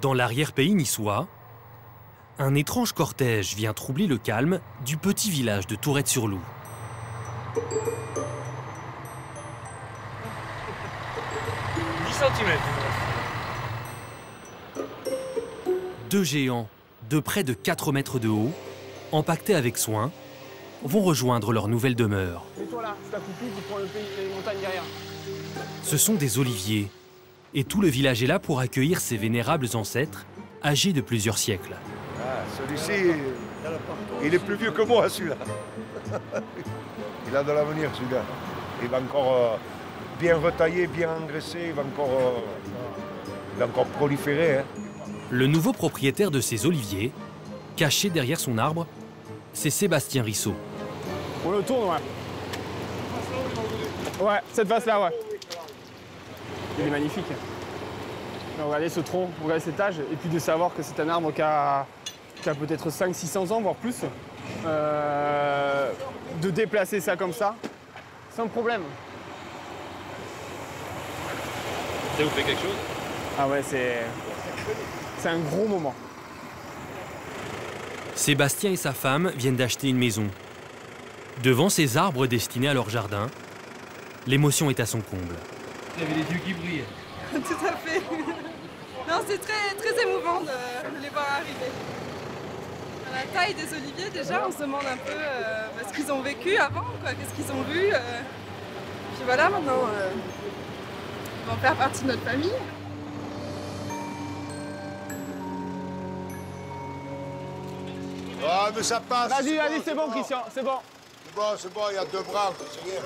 Dans l'arrière-pays niçois, un étrange cortège vient troubler le calme du petit village de Tourette-sur-Loup. Deux géants de près de 4 mètres de haut, empaquetés avec soin, vont rejoindre leur nouvelle demeure. Mets-toi là, c'est ta poupée qui prend les montagnes derrière. Ce sont des oliviers, et tout le village est là pour accueillir ces vénérables ancêtres, âgés de plusieurs siècles. Ah, celui-ci, il est plus vieux que moi, celui-là. Il a de l'avenir, celui-là. Il va encore bien retailler, bien engraisser, il va encore proliférer. Hein. Le nouveau propriétaire de ces oliviers, caché derrière son arbre, c'est Sébastien Risseau. On le tourne, ouais. Ouais, cette face-là, ouais. Il est magnifique. Regardez ce tronc, regardez cet âge, et puis de savoir que c'est un arbre qui a peut-être 500-600 ans, voire plus. De déplacer ça comme ça, sans problème. Ça vous fait quelque chose? Ah ouais, c'est un gros moment. Sébastien et sa femme viennent d'acheter une maison. Devant ces arbres destinés à leur jardin, l'émotion est à son comble. Vous avez les yeux qui brillent. Tout à fait. Non, c'est très émouvant de les voir arriver. À la taille des oliviers, déjà, on se demande un peu ce qu'ils ont vécu avant, qu'est-ce qu'ils ont vu. Puis voilà, maintenant, ils vont faire partie de notre famille. Ah, mais ça passe. Vas-y, vas-y, c'est bon, Christian, c'est bon. C'est bon, il y a 2 bras, c'est bien.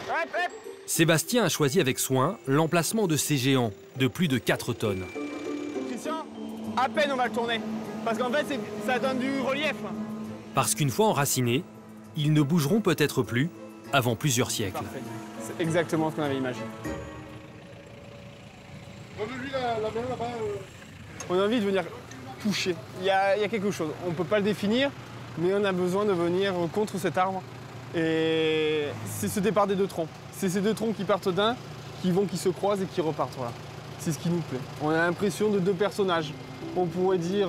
Hop, hop. Sébastien a choisi avec soin l'emplacement de ces géants de plus de 4 tonnes. Christian, à peine on va le tourner. Parce qu'en fait, ça donne du relief. Parce qu'une fois enracinés, ils ne bougeront peut-être plus avant plusieurs siècles. Parfait. C'est exactement ce qu'on avait imaginé. On a envie de venir toucher. Il y a quelque chose. On ne peut pas le définir, mais on a besoin de venir contre cet arbre. Et c'est ce départ des 2 troncs. C'est ces 2 troncs qui partent d'un, qui se croisent et qui repartent. Voilà. C'est ce qui nous plaît. On a l'impression de 2 personnages. On pourrait dire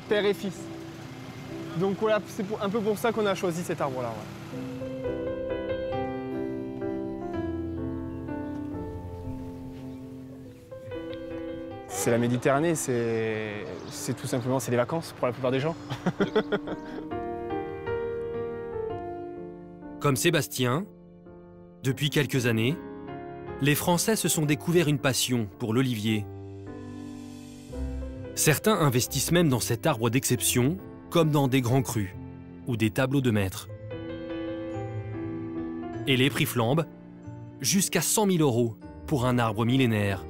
père et fils. Donc voilà, c'est un peu pour ça qu'on a choisi cet arbre-là. Ouais. C'est la Méditerranée, c'est tout simplement les vacances pour la plupart des gens. Comme Sébastien, depuis quelques années, les Français se sont découverts une passion pour l'olivier. Certains investissent même dans cet arbre d'exception, comme dans des grands crus ou des tableaux de maître. Et les prix flambent, jusqu'à 100 000 € pour un arbre millénaire.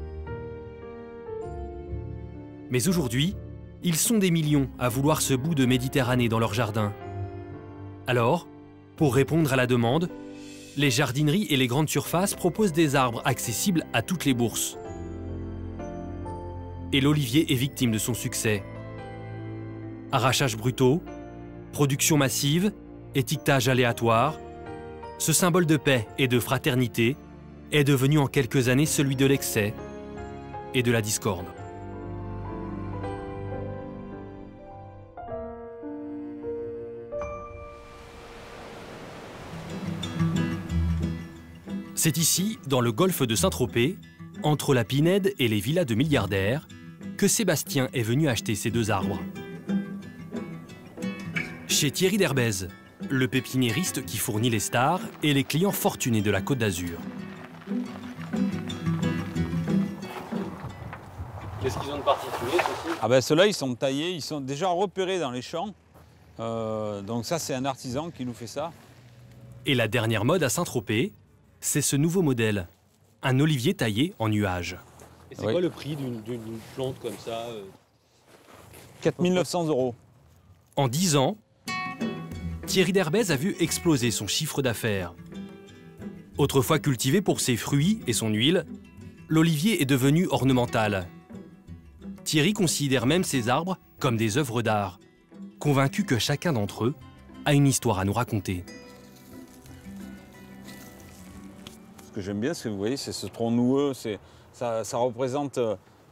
Mais aujourd'hui, ils sont des millions à vouloir ce bout de Méditerranée dans leur jardin. Alors, pour répondre à la demande, les jardineries et les grandes surfaces proposent des arbres accessibles à toutes les bourses. Et l'olivier est victime de son succès. Arrachages brutaux, production massive, étiquetage aléatoire, ce symbole de paix et de fraternité est devenu en quelques années celui de l'excès et de la discorde. C'est ici, dans le golfe de Saint-Tropez, entre la Pinède et les villas de milliardaires, que Sébastien est venu acheter ces 2 arbres. Chez Thierry Derbez, le pépiniériste qui fournit les stars et les clients fortunés de la Côte d'Azur. Qu'est-ce qu'ils ont de particulier, ceux-ci? Ah ben ceux-là, ils sont taillés, ils sont déjà repérés dans les champs. Donc ça, c'est un artisan qui nous fait ça. Et la dernière mode à Saint-Tropez, c'est ce nouveau modèle, un olivier taillé en nuage. Et c'est quoi le prix d'une plante comme ça 4 900 €. En 10 ans, Thierry Derbez a vu exploser son chiffre d'affaires. Autrefois cultivé pour ses fruits et son huile, l'olivier est devenu ornemental. Thierry considère même ces arbres comme des œuvres d'art, convaincu que chacun d'entre eux a une histoire à nous raconter. Ce que j'aime bien, c'est que vous voyez, c'est ce tronc noueux, ça représente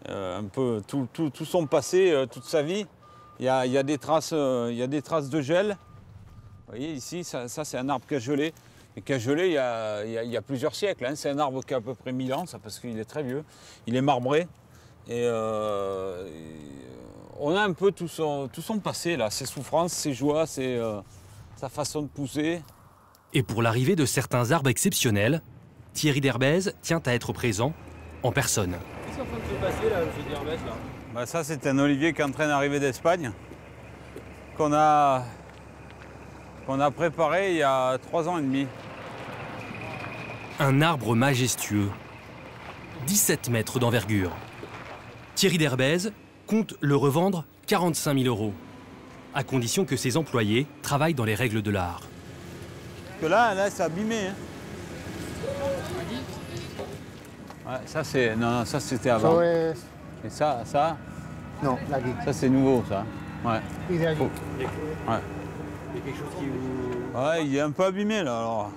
un peu tout son passé, toute sa vie. Il y a des traces de gel. Vous voyez ici, ça c'est un arbre qui a gelé. Et qui a gelé il y a plusieurs siècles. Hein. C'est un arbre qui a à peu près 1000 ans, ça, parce qu'il est très vieux. Il est marbré. Et on a un peu tout son passé là, ses souffrances, ses joies, sa façon de pousser. Et pour l'arrivée de certains arbres exceptionnels, Thierry Derbez tient à être présent en personne. Qu'est-ce qui est en train de se passer là, M. Derbez là? Bah, ça c'est un olivier qui est en train d'arriver d'Espagne, qu'on a préparé il y a 3 ans et demi. Un arbre majestueux, 17 mètres d'envergure. Thierry Derbez compte le revendre 45 000 €, à condition que ses employés travaillent dans les règles de l'art. Que là c'est abîmé. Hein. Ouais, ça c'est. Non, ça c'était avant. Et ça. Non, la vie. Ça c'est nouveau ça. Ouais. Il est Faut- Il y a quelque chose qui vous... Ouais, il est un peu abîmé là alors.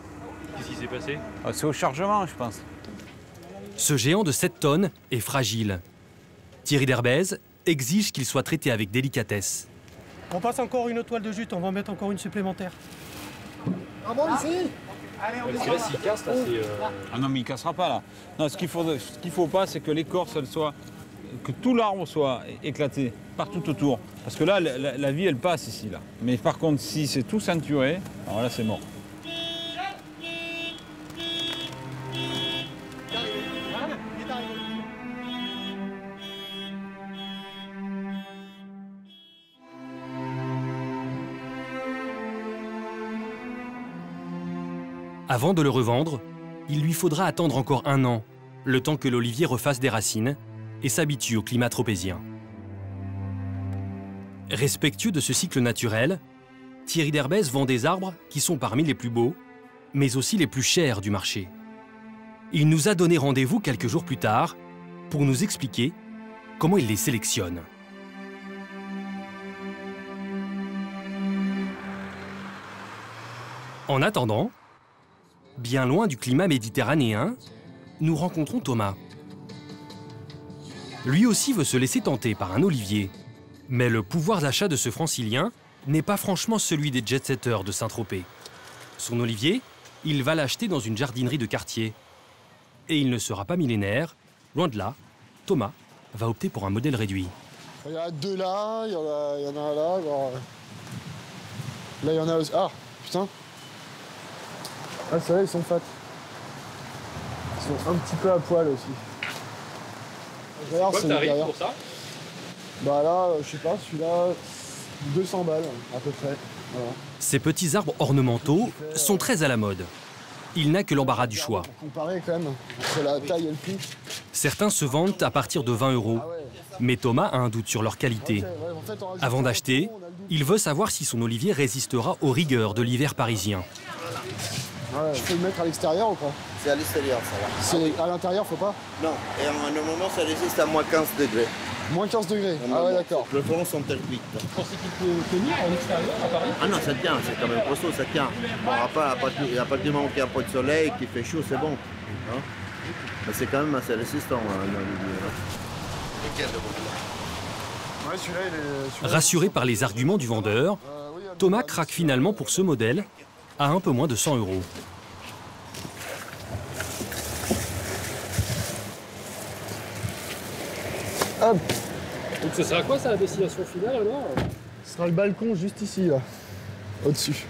Qu'est-ce qui s'est passé? Ah, c'est au chargement, je pense. Ce géant de 7 tonnes est fragile. Thierry Derbez exige qu'il soit traité avec délicatesse. On passe encore une toile de jute, on va en mettre encore une supplémentaire. Ah bon, ici? Parce que là, s'il casse, là, c'est... Ah non, mais il ne cassera pas là. Non, ce qu'il faut pas, c'est que l'écorce, que tout l'arbre soit éclaté partout autour. Parce que là, la vie, elle passe ici, là. Mais par contre, si c'est tout ceinturé, alors là, c'est mort. Avant de le revendre, il lui faudra attendre encore 1 an, le temps que l'olivier refasse des racines et s'habitue au climat tropézien. Respectueux de ce cycle naturel, Thierry Derbez vend des arbres qui sont parmi les plus beaux, mais aussi les plus chers du marché. Il nous a donné rendez-vous quelques jours plus tard pour nous expliquer comment il les sélectionne. En attendant, bien loin du climat méditerranéen, nous rencontrons Thomas. Lui aussi veut se laisser tenter par un olivier. Mais le pouvoir d'achat de ce francilien n'est pas franchement celui des jet-setters de Saint-Tropez. Son olivier, il va l'acheter dans une jardinerie de quartier. Et il ne sera pas millénaire, loin de là, Thomas va opter pour un modèle réduit. Il y en a 2 là, il y en a là. Alors... Là, il y en a aussi. Ah, putain. Ah, ceux-là, ils sont fat. Ils sont un petit peu à poil aussi. Regarde, Quoi que t'arrives derrière. pour ça? Bah là, je sais pas, celui-là, 200 balles à peu près. Voilà. Ces petits arbres ornementaux sont très à la mode. Il n'a que l'embarras du choix. Pour comparer quand même, entre la taille et le prix. Certains se vendent à partir de 20 €. Mais Thomas a un doute sur leur qualité. Avant d'acheter, il veut savoir si son olivier résistera aux rigueurs de l'hiver parisien. Ouais. Je peux le mettre à l'extérieur ou pas? C'est à l'extérieur, ça va. C'est à l'intérieur, faut pas? Non, et normalement, ça résiste à moins 15 degrés. Moins 15 degrés. Ah ouais, d'accord. Le front sont tels cuits. Vous pensez qu'il peut tenir en extérieur à Paris? Ah non, ça tient, c'est quand même costaud, ça tient. Bon, à partir du moment qu'il n'y a pas de soleil, qu'il fait chaud, c'est bon. Hein, mais c'est quand même assez résistant. Ouais, celui-là, il est... Rassuré par les arguments du vendeur, Thomas craque finalement pour ce modèle à un peu moins de 100 €. Hop. Donc ce sera quoi ça, la destination finale alors? Ce sera le balcon juste ici, là. Au-dessus.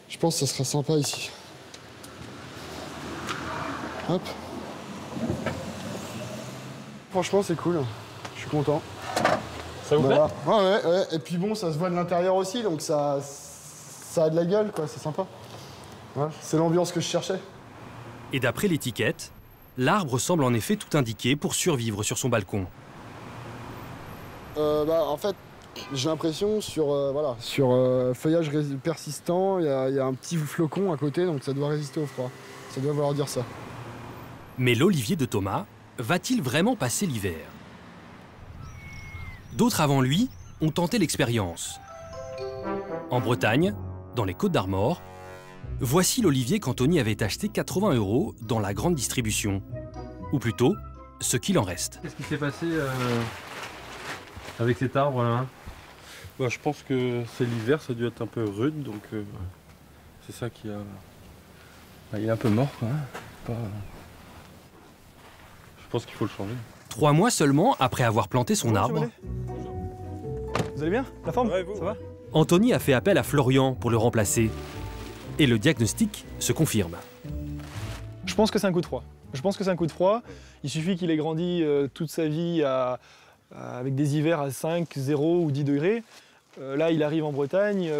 Je pense que ça sera sympa ici. Hop. Franchement, c'est cool. Je suis content. Ça vous plaît? Ouais. Et puis bon, ça se voit de l'intérieur aussi, donc ça a de la gueule, quoi. C'est sympa. Ouais, c'est l'ambiance que je cherchais. Et d'après l'étiquette, l'arbre semble en effet tout indiqué pour survivre sur son balcon. En fait, j'ai l'impression sur feuillage persistant, il y a un petit flocon à côté, donc ça doit résister au froid. Ça doit vouloir dire ça. Mais l'olivier de Thomas va-t-il vraiment passer l'hiver? D'autres avant lui ont tenté l'expérience. En Bretagne, dans les Côtes-d'Armor, voici l'olivier qu'Anthony avait acheté 80 € dans la grande distribution. ou plutôt ce qu'il en reste. Qu'est-ce qui s'est passé avec cet arbre là? Bah, je pense que c'est l'hiver, ça a dû être un peu rude, donc c'est ça qui a... Bah, il est un peu mort, quoi. Je pense qu'il faut le changer. 3 mois seulement après avoir planté son arbre, Vous allez bien? La forme? Ouais, vous, ça va? Anthony a fait appel à Florian pour le remplacer. Et le diagnostic se confirme. Je pense que c'est un coup de froid. Je pense que c'est un coup de froid. Il suffit qu'il ait grandi toute sa vie avec des hivers à 5, 0 ou 10 degrés. Là, il arrive en Bretagne,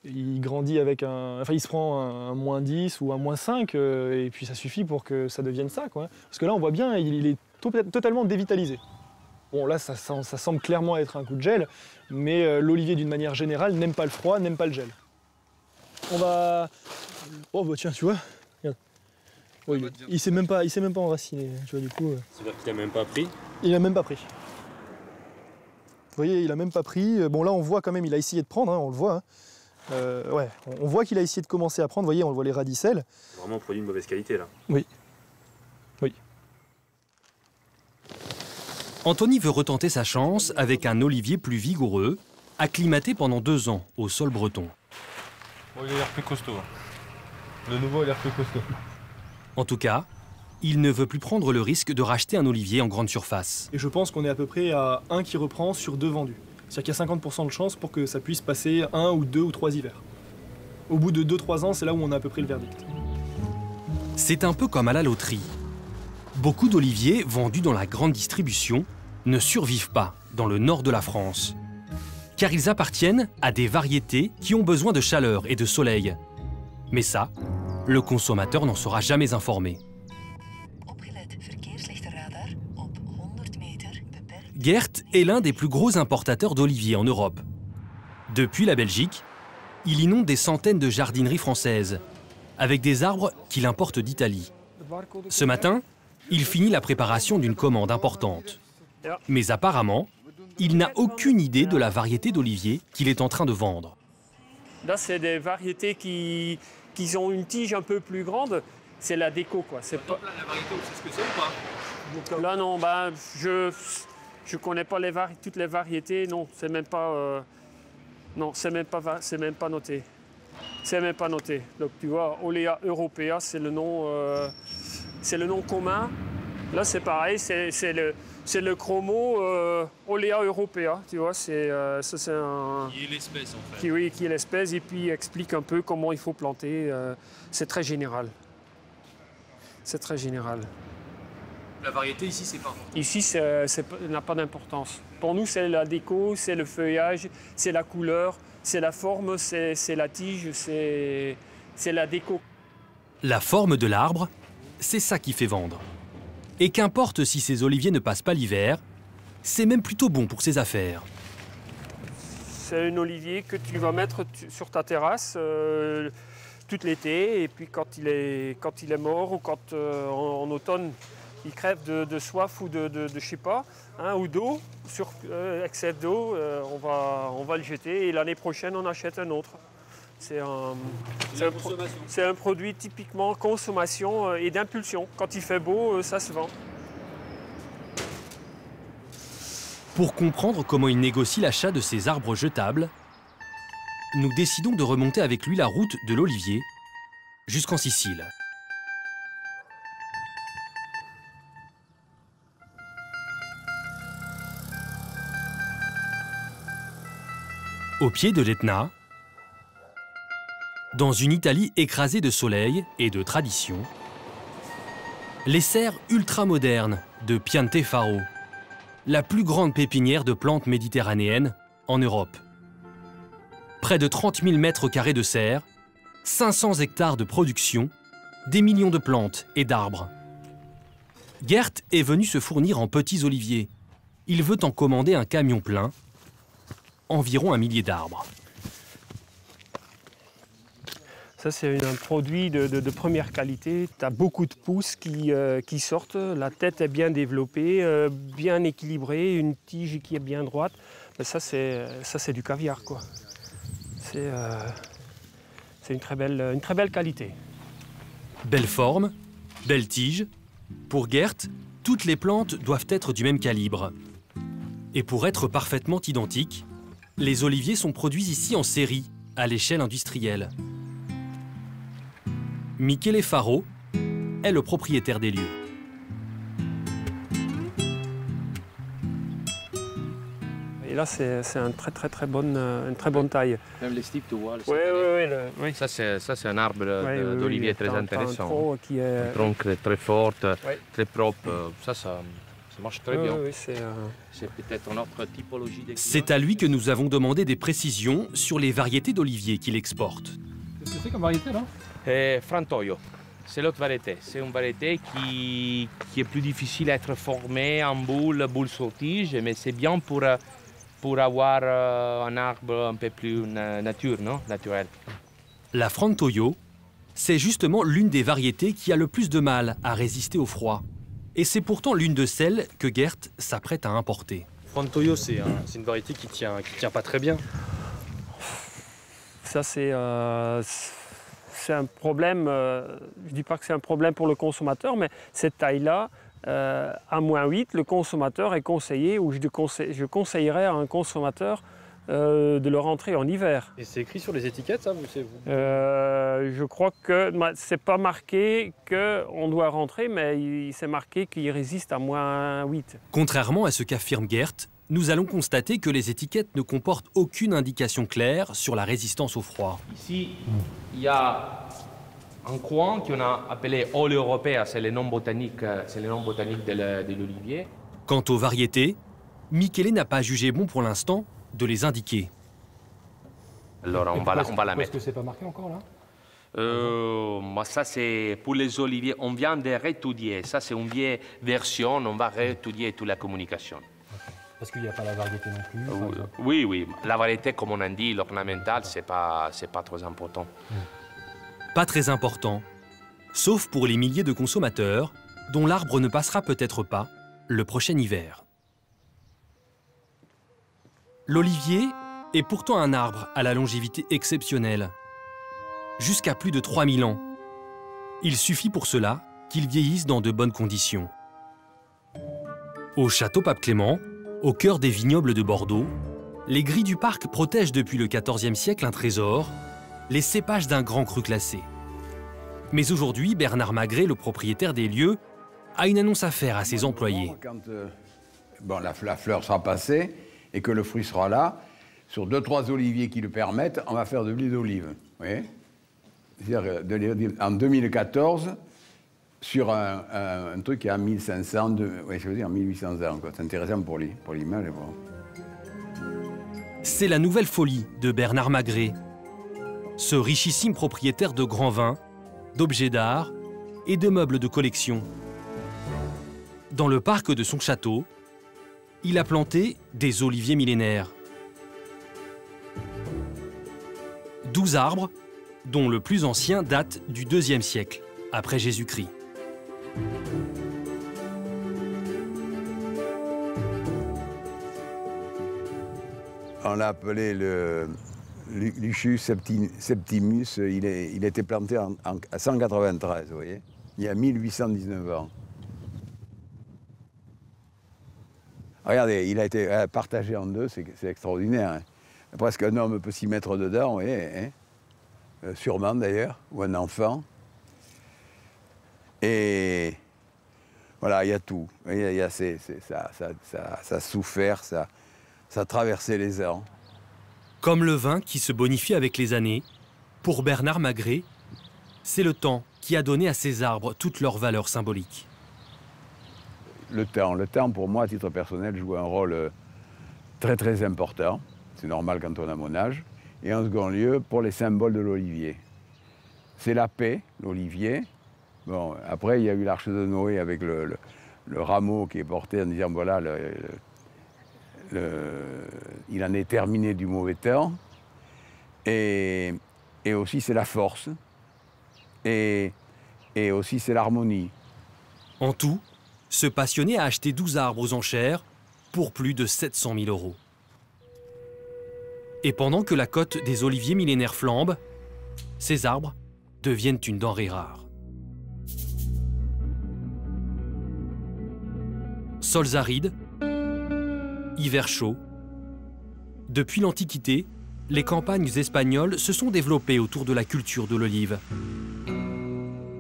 il grandit avec il se prend un moins 10 ou un moins 5, et puis ça suffit pour que ça devienne ça, quoi. Parce que là, on voit bien, il est totalement dévitalisé. Bon, là, ça semble clairement être un coup de gel, mais l'olivier, d'une manière générale, n'aime pas le froid, n'aime pas le gel. On va... Oh, bah tiens, tu vois, regarde. Oh, il s'est même pas enraciné, tu vois, du coup... C'est-à-dire qu'il n'a même pas pris? Il n'a même pas pris. Vous voyez, il n'a même pas pris. Bon, là, on voit quand même, il a essayé de prendre, hein, on le voit. Hein. Ouais, on voit qu'il a essayé de commencer à prendre. Vous voyez, on voit les radicelles. C'est vraiment un produit de mauvaise qualité, là. Oui. Oui. Anthony veut retenter sa chance avec un olivier plus vigoureux, acclimaté pendant 2 ans au sol breton. Bon, il a l'air plus costaud. Le nouveau a l'air plus costaud. En tout cas, il ne veut plus prendre le risque de racheter un olivier en grande surface. Et je pense qu'on est à peu près à 1 qui reprend sur 2 vendus. C'est-à-dire qu'il y a 50% de chance pour que ça puisse passer 1 ou 2 ou 3 hivers. Au bout de 2-3 ans, c'est là où on a à peu près le verdict. C'est un peu comme à la loterie. Beaucoup d'oliviers vendus dans la grande distribution ne survivent pas dans le nord de la France. Car ils appartiennent à des variétés qui ont besoin de chaleur et de soleil. Mais ça, le consommateur n'en sera jamais informé. Gert est l'un des plus gros importateurs d'oliviers en Europe. Depuis la Belgique, il inonde des centaines de jardineries françaises, avec des arbres qu'il importe d'Italie. Ce matin, il finit la préparation d'une commande importante. Mais apparemment, il n'a aucune idée de la variété d'olivier qu'il est en train de vendre. Là, c'est des variétés qui ont une tige un peu plus grande. C'est la déco, quoi. C'est pas... La variété, on sait ce que c'est ou pas? Là, non, ben, je connais pas toutes les variétés. Non, c'est même pas... non, c'est même pas noté. C'est même pas noté. Donc, tu vois, Olea europea, c'est le nom commun. Là, c'est pareil, c'est le chromo Olea europea, tu vois, ça c'est un... Qui est l'espèce, en fait. Qui est l'espèce, et puis il explique un peu comment il faut planter. C'est très général. C'est très général. La variété, ici, c'est pas important. Ici, ça n'a pas d'importance. Pour nous, c'est la déco, c'est le feuillage, c'est la couleur, c'est la forme, c'est la tige, c'est la déco. La forme de l'arbre, c'est ça qui fait vendre. Et qu'importe si ces oliviers ne passent pas l'hiver, c'est même plutôt bon pour ses affaires. C'est un olivier que tu vas mettre sur ta terrasse tout l'été, et puis quand il est mort ou quand en automne il crève de soif ou de je sais pas, hein, ou d'eau, excès d'eau, on va le jeter et l'année prochaine on achète un autre. C'est un produit typiquement consommation et d'impulsion. Quand il fait beau, ça se vend. Pour comprendre comment il négocie l'achat de ces arbres jetables, nous décidons de remonter avec lui la route de l'olivier jusqu'en Sicile. Au pied de l'Etna, dans une Italie écrasée de soleil et de tradition, les serres ultramodernes de Piantefaro, la plus grande pépinière de plantes méditerranéennes en Europe. Près de 30 000 mètres carrés de serres, 500 hectares de production, des millions de plantes et d'arbres. Gert est venu se fournir en petits oliviers. Il veut en commander un camion plein, environ 1 millier d'arbres. Ça, c'est un produit de première qualité. Tu as beaucoup de pousses qui sortent. La tête est bien développée, bien équilibrée, une tige qui est bien droite. Mais ça, c'est du caviar, quoi. C'est une très belle qualité. Belle forme, belle tige, Pour Gert, toutes les plantes doivent être du même calibre. Et pour être parfaitement identiques, les oliviers sont produits ici en série, à l'échelle industrielle. Michele Faro est le propriétaire des lieux. Et là, c'est une très bonne taille. Même les styles, tu vois. Oui. Ça, c'est un arbre d'olivier très intéressant. Un tronc qui est... Un tronc très fort, très propre. Ça marche très bien. C'est peut-être une autre typologie de... C'est à lui que nous avons demandé des précisions sur les variétés d'olivier qu'il exporte. Qu'est-ce que c'est comme variété là? Frantoio. C'est l'autre variété. C'est une variété qui est plus difficile à être formée en boule sur tige, mais c'est bien pour avoir un arbre un peu plus naturel. La Frantoio, c'est justement l'une des variétés qui a le plus de mal à résister au froid. Et c'est pourtant l'une de celles que Gert s'apprête à importer. Frantoio, c'est une variété qui tient pas très bien. Ça, c'est un problème, je ne dis pas que c'est un problème pour le consommateur, mais cette taille-là, à -8, le consommateur est conseillé, ou je conseillerais à un consommateur de le rentrer en hiver. Et c'est écrit sur les étiquettes, ça je crois que c'est pas marqué qu'on doit rentrer, mais c'est marqué qu'il résiste à -8. Contrairement à ce qu'affirme Gert, nous allons constater que les étiquettes ne comportent aucune indication claire sur la résistance au froid. Ici, il y a un coin qu'on a appelé Hall Europea, c'est le nom botanique de l'olivier. Quant aux variétés, Michele n'a pas jugé bon pour l'instant de les indiquer. Alors on va la mettre. Est-ce que c'est pas marqué encore là? Ça c'est pour les oliviers, on vient de réétudier. Ça c'est une vieille version, on va réétudier toute la communication. Parce qu'il n'y a pas la variété non plus. Oui, la variété comme on a dit, l'ornemental, c'est pas trop important. Pas très important, sauf pour les milliers de consommateurs dont l'arbre ne passera peut-être pas le prochain hiver. L'olivier est pourtant un arbre à la longévité exceptionnelle, jusqu'à plus de 3000 ans. Il suffit pour cela qu'il vieillisse dans de bonnes conditions. Au château Pape-Clément, au cœur des vignobles de Bordeaux, les grilles du parc protègent depuis le XIVe siècle un trésor, les cépages d'un grand cru classé. Mais aujourd'hui, Bernard Magret, le propriétaire des lieux, a une annonce à faire à ses employés. Quand la fleur sera passée et que le fruit sera là, sur 2-3 oliviers qui le permettent, on va faire de l'huile d'olive. Vous voyez ? C'est-à-dire en 2014, sur un truc qui est à 1500, je veux dire 1800 ans. C'est intéressant pour l'image. C'est la nouvelle folie de Bernard Magret, ce richissime propriétaire de grands vins, d'objets d'art et de meubles de collection. Dans le parc de son château, il a planté des oliviers millénaires. 12 arbres, dont le plus ancien date du IIe siècle, après Jésus-Christ. On l'a appelé le Lucius septimus. Il a été planté à 193, vous voyez, il y a 1819 ans. Regardez, il a été partagé en deux, c'est extraordinaire. Hein. Presque un homme peut s'y mettre dedans, vous voyez, hein. Sûrement d'ailleurs, ou un enfant. Et voilà, il y a tout. Ça a souffert, ça a traversé les ans. Comme le vin qui se bonifie avec les années, pour Bernard Magret, c'est le temps qui a donné à ces arbres toute leur valeur symbolique. Le temps, pour moi, à titre personnel, joue un rôle très très important. C'est normal quand on a mon âge. Et en second lieu, pour les symboles de l'olivier. C'est la paix, l'olivier. Bon, après, il y a eu l'arche de Noé avec le rameau qui est porté en disant, voilà, il en est terminé du mauvais temps. Et aussi, c'est la force. Et aussi, c'est l'harmonie. En tout, ce passionné a acheté 12 arbres aux enchères pour plus de 700 000 €. Et pendant que la cote des oliviers millénaires flambe, ces arbres deviennent une denrée rare. Sols arides, hiver chaud. Depuis l'Antiquité, les campagnes espagnoles se sont développées autour de la culture de l'olive.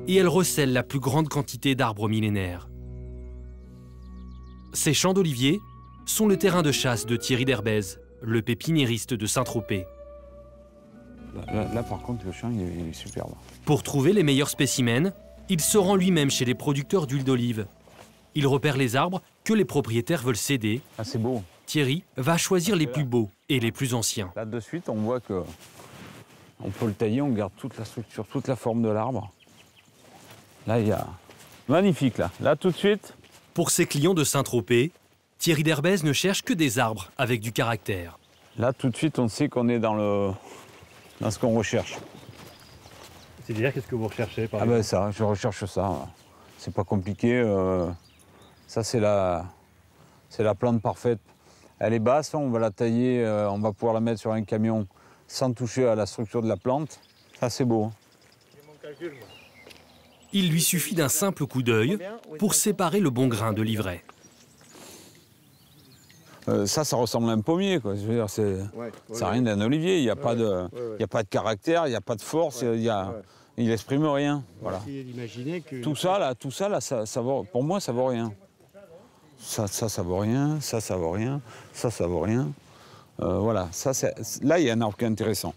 Et elles recèlent la plus grande quantité d'arbres millénaires. Ces champs d'oliviers sont le terrain de chasse de Thierry d'Herbez, le pépiniériste de Saint-Tropez. Là, par contre, le champ, il est superbe. Pour trouver les meilleurs spécimens, il se rend lui-même chez les producteurs d'huile d'olive. Il repère les arbres que les propriétaires veulent céder. Ah, c'est beau. Thierry va choisir les plus beaux et les plus anciens. Là, de suite, on voit que on peut le tailler, on garde toute la structure, toute la forme de l'arbre. Là, il y a... Magnifique, là. Là, tout de suite. Pour ses clients de Saint-Tropez, Thierry d'Herbez ne cherche que des arbres avec du caractère. Là, tout de suite, on sait qu'on est dans ce qu'on recherche. C'est-à-dire, qu'est-ce que vous recherchez, par exemple ? exemple ? Ça, je recherche ça. C'est pas compliqué. Ça, c'est la plante parfaite. Elle est basse, on va la tailler, on va pouvoir la mettre sur un camion sans toucher à la structure de la plante. Ça, c'est beau. Il lui suffit d'un simple coup d'œil pour séparer le bon grain de l'ivraie. Ça ressemble à un pommier, quoi. Je veux dire, ça n'a rien d'un olivier. Il n'y a, pas de caractère, il n'y a pas de force, il n'exprime rien. Voilà. Tout ça, là, ça vaut, pour moi, ça vaut rien. Ça vaut rien, ça vaut rien, ça vaut rien. Voilà, là, il y a un arbre qui est intéressant.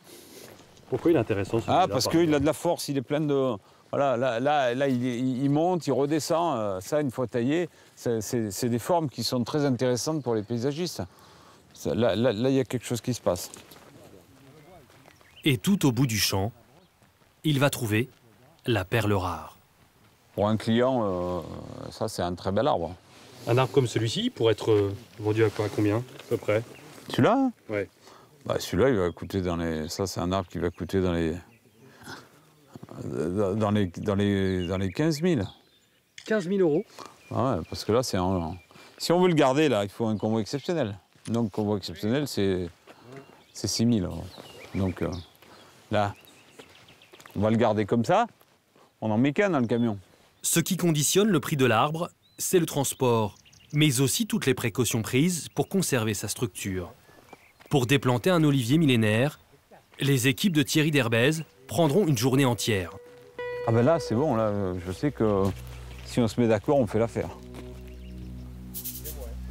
Pourquoi il est intéressant, celui-là ? Parce qu'il a de la force, il est plein de... Voilà, là il monte, il redescend. Ça, une fois taillé, c'est des formes qui sont très intéressantes pour les paysagistes. Là, il y a quelque chose qui se passe. Et tout au bout du champ, il va trouver la perle rare. Pour un client, ça, c'est un très bel arbre. Un arbre comme celui-ci pourrait être vendu à combien, à peu près ? Celui-là ? Ouais. Bah, celui-là, il va coûter dans les... Ça, c'est un arbre qui va coûter dans les 15 000. 15 000 euros ? Ouais, parce que là, c'est si on veut le garder, là, il faut un convoi exceptionnel. Donc, convoi exceptionnel, c'est 6 000 euros. Donc, là, on va le garder comme ça. On en met qu'un dans le camion. Ce qui conditionne le prix de l'arbre, c'est le transport, mais aussi toutes les précautions prises pour conserver sa structure. Pour déplanter un olivier millénaire, les équipes de Thierry d'Herbez prendront une journée entière. Ah ben là, c'est bon, là, je sais que si on se met d'accord, on fait l'affaire.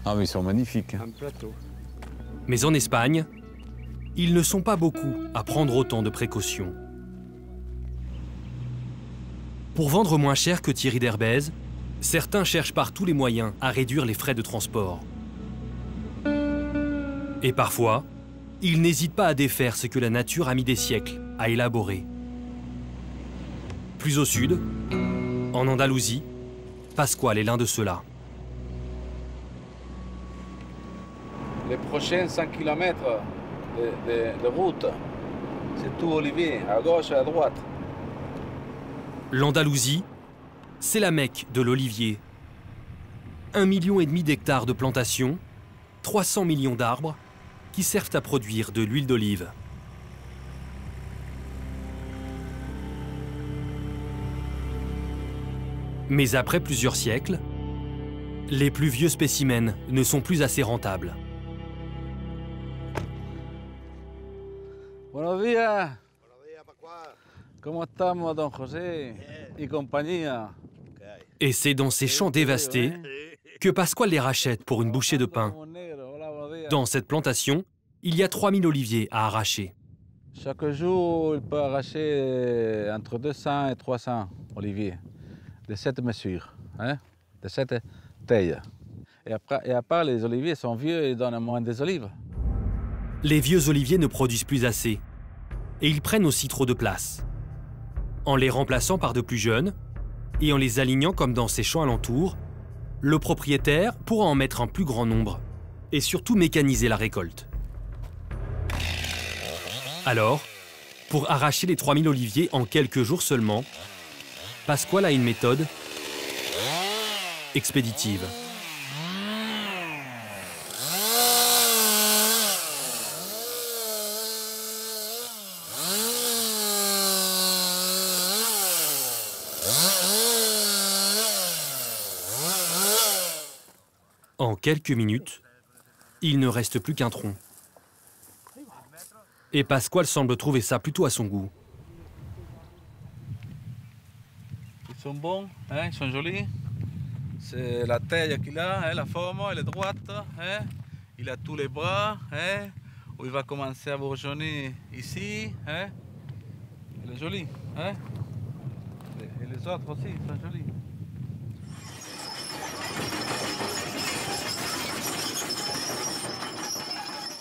Ah mais ils sont magnifiques. Un plateau. Mais en Espagne, ils ne sont pas beaucoup à prendre autant de précautions. Pour vendre moins cher que Thierry d'Herbez, certains cherchent par tous les moyens à réduire les frais de transport. Et parfois, ils n'hésitent pas à défaire ce que la nature a mis des siècles à élaborer. Plus au sud, en Andalousie, Pasquale est l'un de ceux-là. Les prochains 100 km de route, c'est tout olivier, à gauche et à droite. L'Andalousie, c'est la Mecque de l'olivier. 1,5 million d'hectares de plantations, 300 millions d'arbres qui servent à produire de l'huile d'olive. Mais après plusieurs siècles, les plus vieux spécimens ne sont plus assez rentables. Buenos días. ¿Cómo estamos, don José y compañía? Et c'est dans ces champs dévastés que Pasquale les rachète pour une bouchée de pain. Dans cette plantation, il y a 3000 oliviers à arracher. Chaque jour, il peut arracher entre 200 et 300 oliviers de cette mesure, hein, de cette taille. Et à part, les oliviers sont vieux et donnent moins des olives. Les vieux oliviers ne produisent plus assez et ils prennent aussi trop de place. En les remplaçant par de plus jeunes et en les alignant comme dans ces champs alentours, le propriétaire pourra en mettre un plus grand nombre et surtout mécaniser la récolte. Alors, pour arracher les 3000 oliviers en quelques jours seulement, Pasquale a une méthode expéditive. En quelques minutes, il ne reste plus qu'un tronc. Et Pasquale semble trouver ça plutôt à son goût. Ils sont bons, hein, ils sont jolis. C'est la taille qu'il a, hein, la forme, elle est droite. Hein. Il a tous les bras. Hein, où il va commencer à bourgeonner ici. Hein. Il est joli. Hein. Et les autres aussi, ils sont jolis.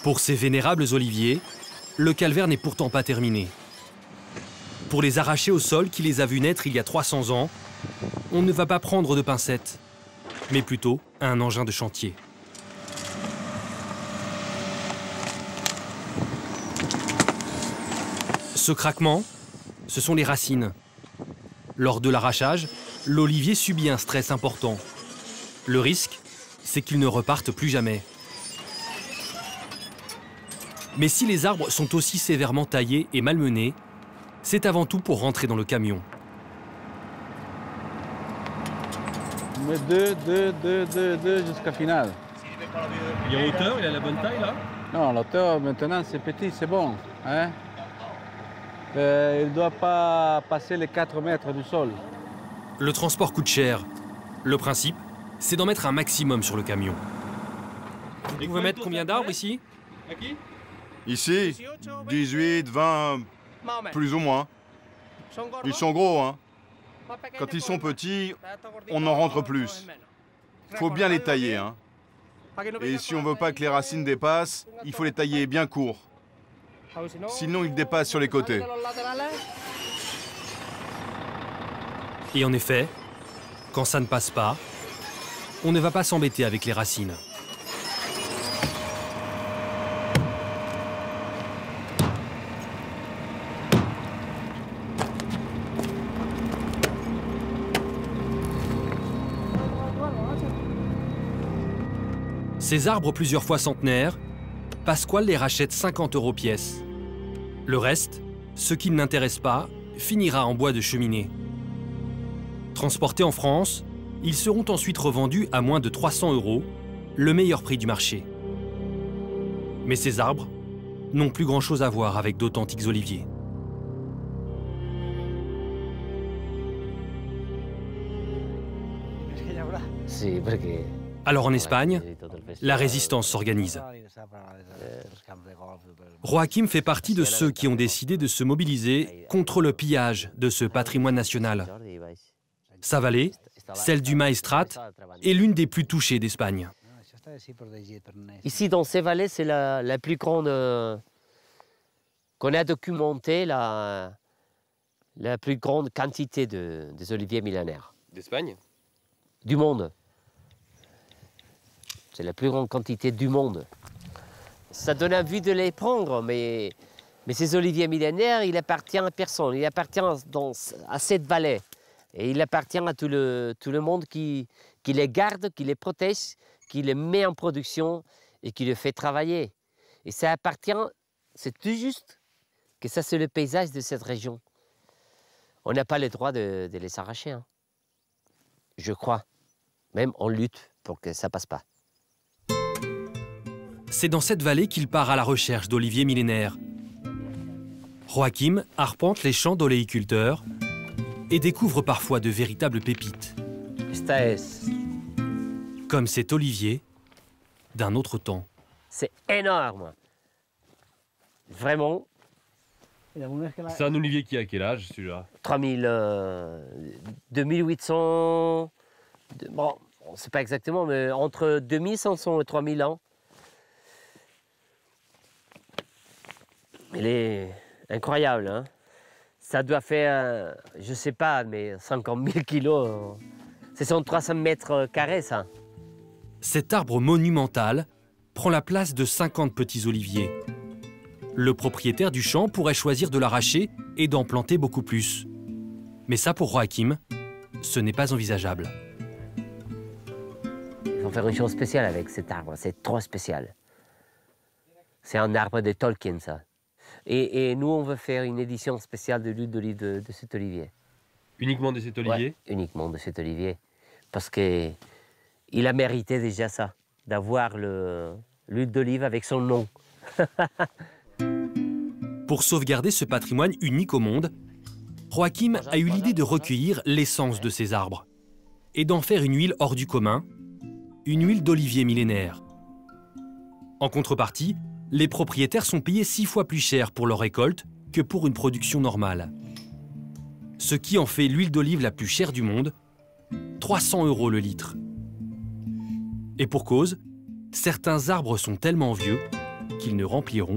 Pour ces vénérables oliviers, le calvaire n'est pourtant pas terminé. Pour les arracher au sol qui les a vus naître il y a 300 ans, on ne va pas prendre de pincettes, mais plutôt un engin de chantier. Ce craquement, ce sont les racines. Lors de l'arrachage, l'olivier subit un stress important. Le risque, c'est qu'il ne reparte plus jamais. Mais si les arbres sont aussi sévèrement taillés et malmenés, c'est avant tout pour rentrer dans le camion. On met deux jusqu'à final. Il est en hauteur, il a la bonne taille là? Non, l'auteur maintenant c'est petit, c'est bon. Hein. Il ne doit pas passer les 4 mètres du sol. Le transport coûte cher. Le principe, c'est d'en mettre un maximum sur le camion. Vous pouvez mettre combien d'arbres ici? Ici, 18, 20, plus ou moins. Ils sont gros, hein. Quand ils sont petits, on en rentre plus. Faut bien les tailler, hein. Et si on veut pas que les racines dépassent, il faut les tailler bien courts. Sinon, ils dépassent sur les côtés. Et en effet, quand ça ne passe pas, on ne va pas s'embêter avec les racines. Ces arbres plusieurs fois centenaires, Pasquale les rachète 50 € pièce. Le reste, ce qui ne l'intéresse pas, finira en bois de cheminée. Transportés en France, ils seront ensuite revendus à moins de 300 €, le meilleur prix du marché. Mais ces arbres n'ont plus grand-chose à voir avec d'authentiques oliviers. Alors en Espagne, la résistance s'organise. Joaquim fait partie de ceux qui ont décidé de se mobiliser contre le pillage de ce patrimoine national. Sa vallée, celle du Maestrat, est l'une des plus touchées d'Espagne. Ici, dans ces vallées, c'est la plus grande qu'on a documenté, la plus grande quantité des oliviers millénaires. D'Espagne? Du monde. C'est la plus grande quantité du monde. Ça donne envie de les prendre, mais ces oliviers millénaires, il appartient à personne. Il appartient à cette vallée. Et il appartient à tout le monde qui les garde, qui les protège, qui les met en production et qui les fait travailler. Et ça appartient, c'est tout juste que ça c'est le paysage de cette région. On n'a pas le droit de les arracher, hein. Je crois. Même on lutte pour que ça passe pas. C'est dans cette vallée qu'il part à la recherche d'oliviers millénaires. Joaquim arpente les champs d'oléiculteurs et découvre parfois de véritables pépites. Comme cet olivier d'un autre temps. C'est énorme. Vraiment. C'est un olivier qui a quel âge, celui-là? 2800... Bon, on ne sait pas exactement, mais entre 2500 et 3000 ans. Il est incroyable, hein. Ça doit faire, je ne sais pas, mais 50 000 kilos. C'est 300 mètres carrés, ça. Cet arbre monumental prend la place de 50 petits oliviers. Le propriétaire du champ pourrait choisir de l'arracher et d'en planter beaucoup plus. Mais ça, pour Joaquim, ce n'est pas envisageable. Il faut faire une chose spéciale avec cet arbre, c'est trop spécial. C'est un arbre de Tolkien, ça. Et nous, on veut faire une édition spéciale de l'huile d'olive de cet olivier. Uniquement de cet olivier? Ouais, uniquement de cet olivier. Parce qu'il a mérité déjà ça. d'avoir l'huile d'olive avec son nom. Pour sauvegarder ce patrimoine unique au monde, Joachim a eu l'idée de recueillir l'essence de ces arbres et d'en faire une huile hors du commun, une huile d'olivier millénaire. En contrepartie, les propriétaires sont payés 6 fois plus cher pour leur récolte que pour une production normale. Ce qui en fait l'huile d'olive la plus chère du monde, 300 € le litre. Et pour cause, certains arbres sont tellement vieux qu'ils ne rempliront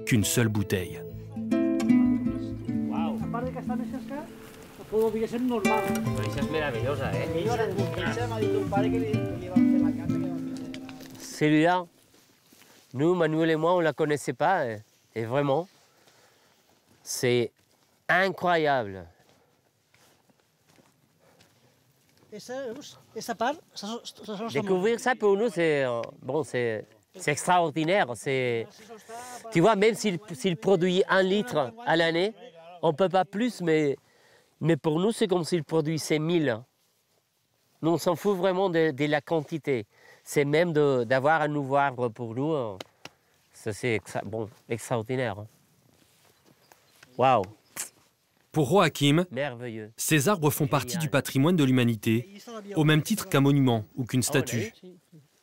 qu'une seule bouteille. Celui-là, nous, Manuel et moi, on ne la connaissait pas. Et vraiment, c'est incroyable. Découvrir ça pour nous, c'est extraordinaire. Tu vois, même s'il produit 1 litre à l'année, on ne peut pas plus, mais pour nous, c'est comme s'il produisait 1000. Nous, on s'en fout vraiment de la quantité. C'est même d'avoir un nouveau arbre pour nous. C'est extraordinaire. Waouh! Pour Joachim, merveilleux. Ces arbres font partie du patrimoine de l'humanité, au même titre qu'un monument ou qu'une statue.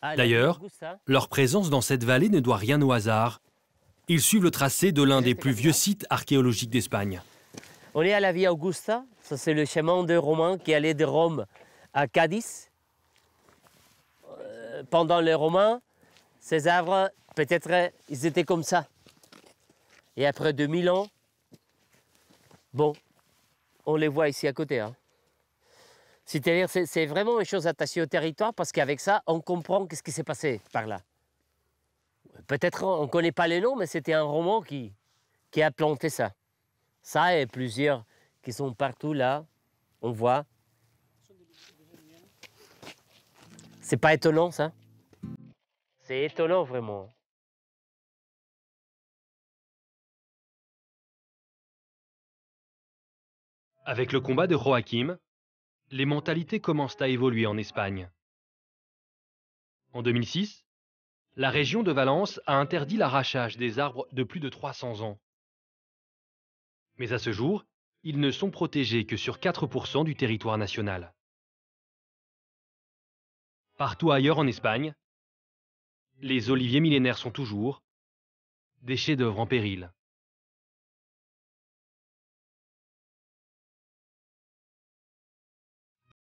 D'ailleurs, leur présence dans cette vallée ne doit rien au hasard. Ils suivent le tracé de l'un des plus vieux sites archéologiques d'Espagne. On est à la Via Augusta, ça c'est le chemin de Romains qui allait de Rome à Cadiz. Pendant les Romains, ces arbres, peut-être, ils étaient comme ça. Et après 2000 ans, bon, on les voit ici à côté. Hein. C'est-à-dire, c'est vraiment une chose attachée au territoire parce qu'avec ça, on comprend ce qui s'est passé par là. Peut-être on ne connaît pas les noms, mais c'était un Romain qui a planté ça. Ça et plusieurs qui sont partout là, on voit. C'est pas étonnant ça? C'est étonnant vraiment. Avec le combat de Joachim, les mentalités commencent à évoluer en Espagne. En 2006, la région de Valence a interdit l'arrachage des arbres de plus de 300 ans. Mais à ce jour, ils ne sont protégés que sur 4% du territoire national. Partout ailleurs en Espagne, les oliviers millénaires sont toujours des chefs-d'œuvre en péril.